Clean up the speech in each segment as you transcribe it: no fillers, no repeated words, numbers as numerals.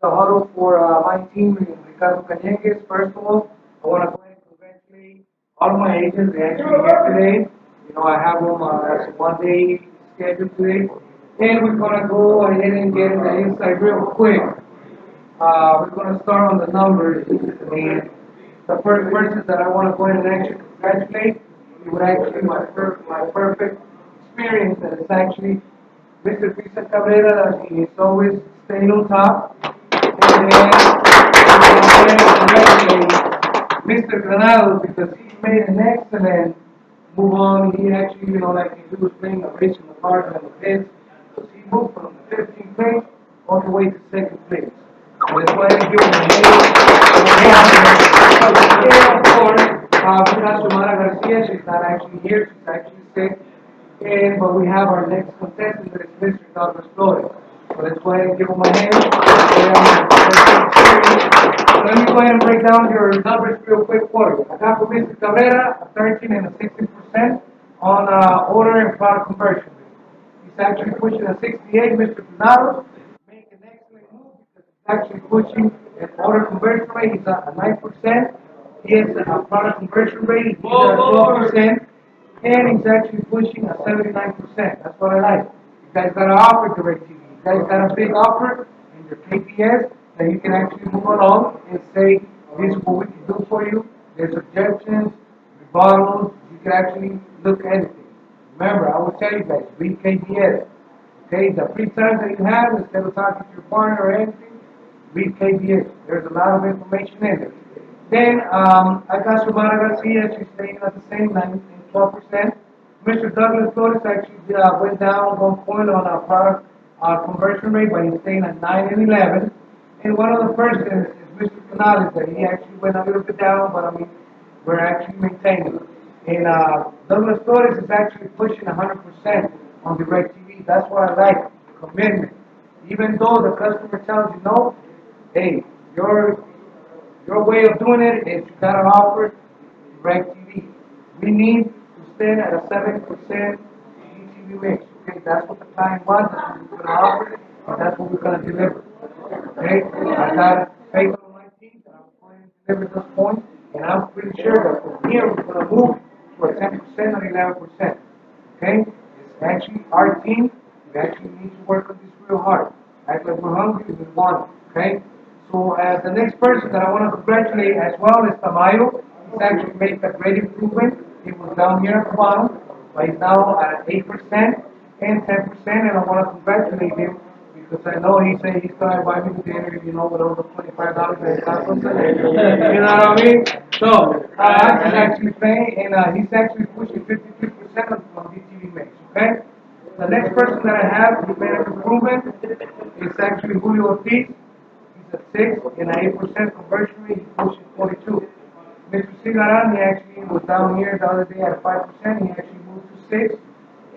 The huddle for my team, Ricardo. First of all, I want to go ahead and congratulate all my agents. They actually here today. I have them as one day schedule today. And we're going to go ahead and get in the inside real quick. We're going to start on the numbers. And the first person that I want to go ahead and actually congratulate, it would actually my perfect experience, and it's actually Mr. Pisa Cabrera. He is always staying on top. And then Mr. Granados, because he made an excellent move on. He actually, like if he was playing a race in the cars and the pits, because he moved from the 15th place all the way to second place. So that's why I give him a name. Of course, Picasso Mara Garcia, she's not actually here, she's actually sick. But we have our next contestant, that is Mr. Douglas Flores. So let's go ahead and give him a hand. Let me go ahead and break down your numbers real quick for you. I got for Mr. Cabrera a 13 and a 16% on order and product conversion rate. He's actually pushing a 68. Mr. Ricardos make an excellent move because he's actually pushing an order conversion rate. He's at a 9%. He has a product conversion rate. He's at 12%. And he's actually pushing a 79%. That's what I like. You guys got an offer DirecTV. You guys got a big offer in your KPS that you can actually move along and say, this is what we can do for you. There's objections, rebuttals. You can actually look at anything. Remember, I will tell you guys, read KPS. Okay, the free time that you have, instead of talking to your partner or anything, read KPS. There's a lot of information in there. Then, I got Xiomara Garcia. She's staying at the same 9 and 12%. Mr. Douglas Flores actually went down 1 point on our product conversion rate, but he's staying at 9 and 11. And one of the persons is Mr. Canales, that he actually went a little bit down, but I mean, we're actually maintaining. And Douglas Flores is actually pushing 100% on DirecTV. That's what I like, commitment. Even though the customer tells you no, hey, your way of doing it is you gotta offer DirecTV. We need to stand at a 7% DTV mix. Okay, that's what the client wants. That's what we're gonna offer, and that's what we're gonna deliver. Okay, I got faith on my team that I'm going to deliver this point, and I'm pretty sure that from here we're gonna move to a 10% or 11%. Okay, it's actually our team. We actually need to work on this real hard. Act like we're hungry, we want it. Okay. So the next person that I want to congratulate as well is Tamayo. He's actually made a great improvement. He was down here at the bottom, but he's now at 8% and 10%, and I want to congratulate him because I know he said he's going to buy me dinner, with all the $25 that he got from today. You know what I mean? So, he's actually playing, and he's actually pushing 53% on DTV mix, okay? The next person that I have who made an improvement is actually Julio Ortiz. He's at 6 and an 8% conversion rate. He's pushing 42. Mr. Cigaran, he actually was down here the other day at 5%. He actually moved to 6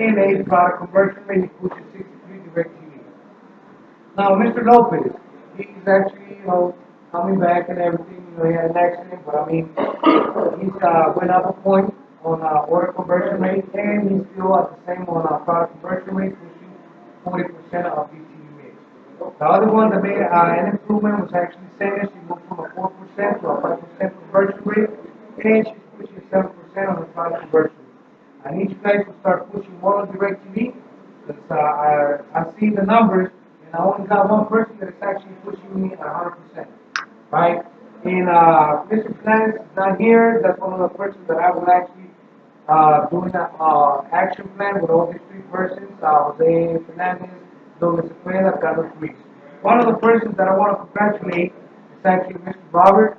and 8 product conversion rate. He pushes 63 DirecTV. Now, Mr. Lopez, he's actually, coming back and everything. He had an accident, but I mean, he's went up a point on order conversion rate, and he's still at the same on product conversion rate, pushing 40% of DTV mix. The other one that made an improvement was actually Sanders. She moved from a 4% to a 5% conversion rate, and she's pushing 7% on the product conversion rate. I need you guys to start pushing more on DirecTV, because I've seen the numbers, and I only got one person that is actually pushing me at 100%. Right? And Mr. Fernandez is not here. That's one of the persons that I will actually doing an action plan with all these 3 persons, Jose Fernandez, Douglas Cepeda, Carlos Ruiz. One of the persons that I want to congratulate is actually Mr. Robert.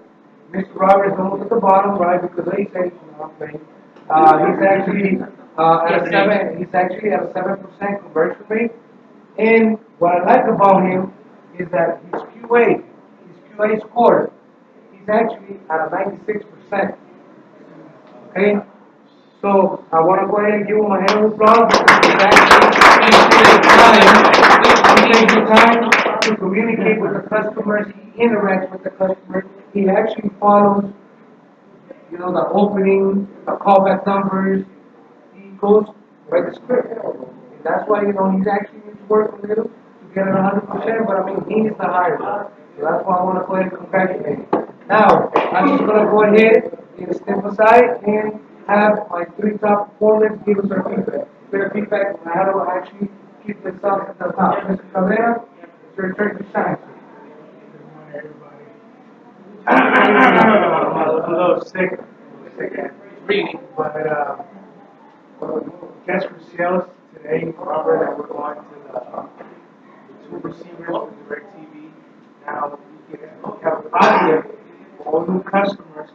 Mr. Robert is almost at the bottom, right? Because they say he's not playing. He's actually at a 7. He's actually at a 7% conversion rate. And what I like about him is that his QA score, he's actually at a 96%. Okay? So I want to go ahead and give him a hand of applause because he's actually taking the time to communicate with the customers. He interacts with the customers. He actually follows, the opening, the callback numbers. He goes by the script. And that's why, he's actually needs to work a little to get it 100%, but I mean, he's the higher one. So that's why I want to go ahead and congratulate him. Now, I'm just going to go ahead and step aside and have my three top performers give us their feedback on how to actually keep themselves at the top. Mr. Cabrera, it's your turn to shine. I'm a little sick at reading, but guess for sales today, Robert, that we're going to the two receivers with DirecTV. Now we have a positive for all new customers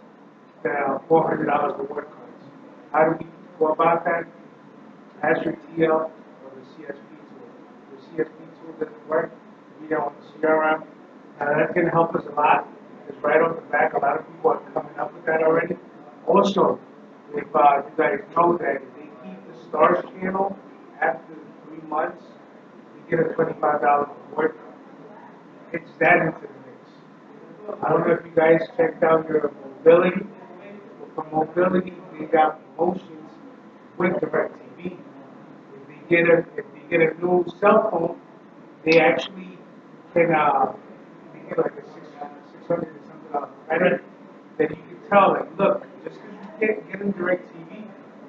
that $400 reward cards. How do we go about that? Ask your TL or the CSP tool. The CSP tool doesn't work. We don't want the CRM. Now that's going to help us a lot because right off the back, a lot of people are coming up with that already. Also, if you guys know that if they keep the stars channel after 3 months, you get a $25 reward card. It's that into the mix. I don't know if you guys checked out your mobility. But for mobility, they got promotions with DirecTV. If they get a new cell phone, they actually can they get like a 600 or something credit that you can tell like, look, just because you can't get in direct TV,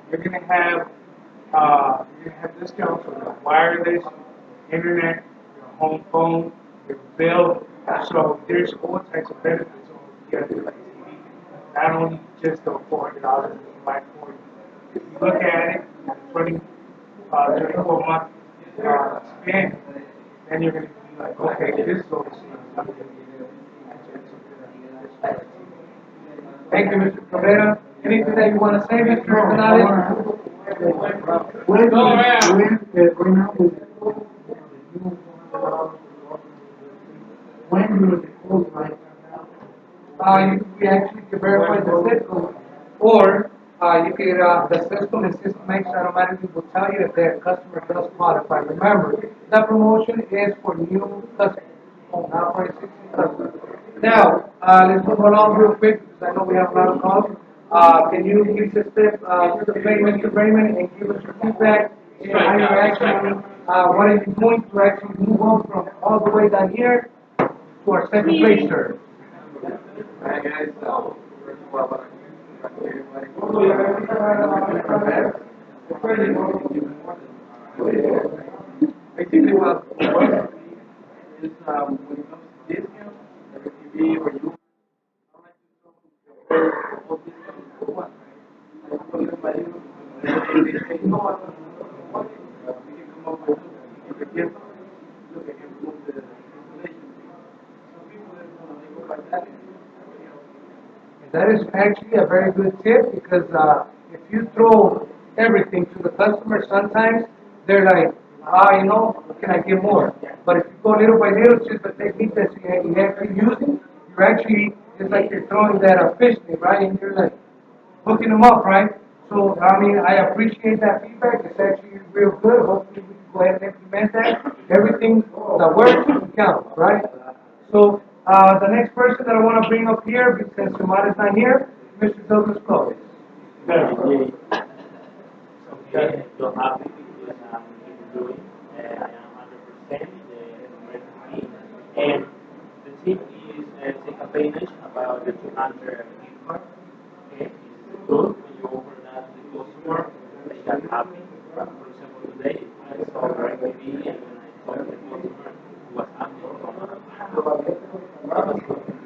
you're gonna have discounts on your wireless, internet, your home phone, your bill. So there's all types of benefits on getting direct TV. Not only just the $400 that you might for you. If you look at it, 24-month span, then you're going to be like, okay, this is what we're seeing. Thank you, Mr. Cabrera. Anything that you want to say, Mr. Canales? You actually can verify the system, or you can, the system and System X automatically will tell you if their customer does qualify. Remember, that promotion is for new customers, not for existing customers. Now, let's move along real quick because I know we have a lot of calls. Can you please step to the plate, Mr. Raymond, and give us your feedback and how you're actually, what are you doing to actually move on from all the way down here to our second place, sir? Hi guys, first of all, I want to basically what is when it comes to discounts, every TV or you, I like to compare all discounts to one, right? Like what everybody they say, no, I don't know, we can come up with if you look at improve the installation fee. Some people that they go by that. That is actually a very good tip because if you throw everything to the customer, sometimes they're like, can I get more? But if you go little by little, just the technique that you actually using, you're actually, it's like you're throwing that fish thing, right? And you're like hooking them up, right? So, I mean, I appreciate that feedback. It's actually real good. Hopefully, we can go ahead and implement that. Everything that works counts, right? So, the next person that I want to bring up here, because Samad is not here, Mr. Douglas Flores. Okay, so happy because I'm doing, I am 100% the team. And the tip is take a payment about the 200 gift card. Okay, it's good when you offer that to the customer, they got happy. For example, today I saw Greg TV and when I told the customer who was happy.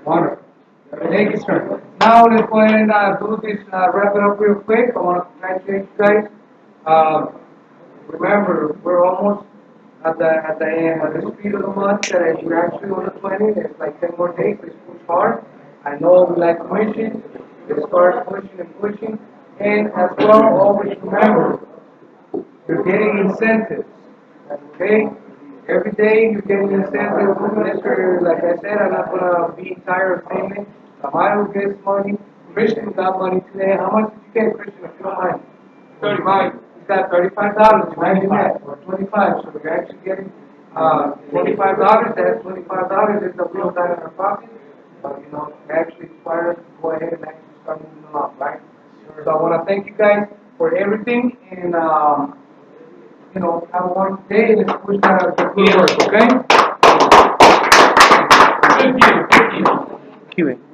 Wonderful. Thank you, sir. Now let's go ahead and do this, wrap it up real quick. I want to congratulate you guys. Remember, we're almost at the end of the speed of the month. We're actually on the 20th. It's like 10 more days. Let's push hard. I know we like commission. Let's start pushing and pushing. And as well, always remember, you're getting incentives. Okay? Every day you're getting incentives. Mr. Like I said, I'm not gonna be tired of saying it. Tamayo gets money. Christian got money today. How much did you get, Christian, if you don't mind? 35. He's got $35, right? Or 25. So we're actually getting $25. That $25 is the real dime in our pocket. But it actually inspires us to go ahead and actually start moving along, right? So I want to thank you guys for everything, and have a wonderful day and let's push the good work, okay? Thank you. Kiwi.